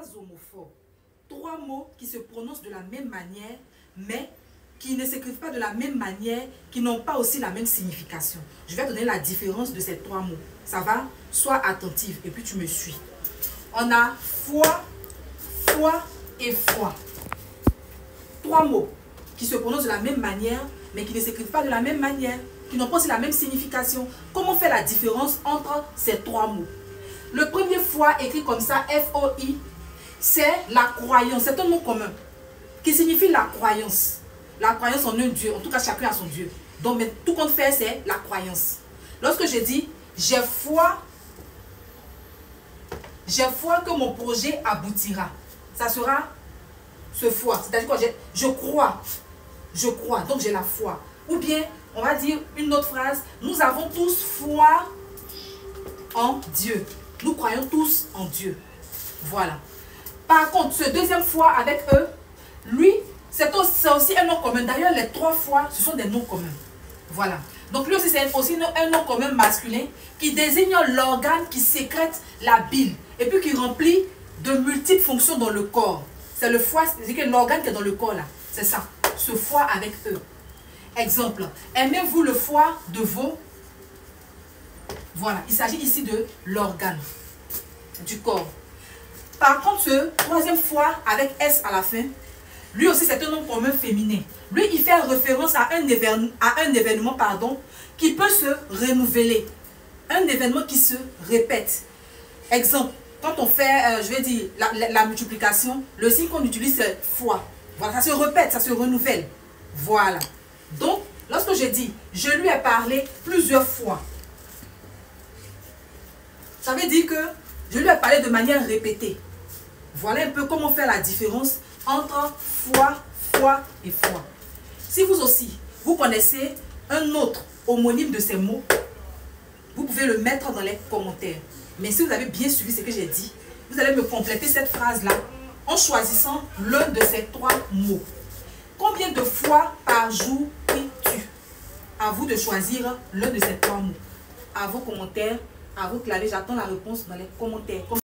trois homophores. Trois mots qui se prononcent de la même manière, mais qui ne s'écrivent pas de la même manière, qui n'ont pas aussi la même signification. Je vais donner la différence de ces trois mots. Ça va? Sois attentive et puis tu me suis. On a foi, foi et foi. Trois mots qui se prononcent de la même manière, mais qui ne s'écrivent pas de la même manière, qui n'ont pas aussi la même signification. Comment faire la différence entre ces trois mots? Le premier foi, écrit comme ça, F-O-I, c'est la croyance. C'est un mot commun qui signifie la croyance. La croyance en un Dieu. En tout cas, chacun a son Dieu. Donc, mais, tout compte fait, c'est la croyance. Lorsque je dis, j'ai foi que mon projet aboutira. Ça sera ce foi. C'est-à-dire que je crois. Je crois. Donc, j'ai la foi. Ou bien, on va dire une autre phrase. Nous avons tous foi en Dieu. Nous croyons tous en Dieu. Voilà. Par contre, ce deuxième foi avec eux, lui, c'est aussi un nom commun. D'ailleurs, les trois fois, ce sont des noms communs. Voilà. Donc, lui aussi, c'est aussi un nom commun masculin qui désigne l'organe qui sécrète la bile et puis qui remplit de multiples fonctions dans le corps. C'est le foie, c'est l'organe qui est dans le corps là. C'est ça. Ce foie avec eux. Exemple. Aimez-vous le foie de veau? Voilà. Il s'agit ici de l'organe du corps. Par contre, ce troisième foie avec S à la fin, lui aussi c'est un nom commun féminin. Lui, il fait référence à un événement qui peut se renouveler. Un événement qui se répète. Exemple, quand on fait, je vais dire, la multiplication, le signe qu'on utilise c'est fois. Voilà, ça se répète, ça se renouvelle. Voilà. Donc, lorsque je dis, je lui ai parlé plusieurs fois, ça veut dire que je lui ai parlé de manière répétée. Voilà un peu comment faire la différence entre foi, foi et foi. Si vous aussi, vous connaissez un autre homonyme de ces mots, vous pouvez le mettre dans les commentaires. Mais si vous avez bien suivi ce que j'ai dit, vous allez me compléter cette phrase-là en choisissant l'un de ces trois mots. Combien de fois par jour pries-tu? À vous de choisir l'un de ces trois mots. À vos commentaires, à vous claver, j'attends la réponse dans les commentaires.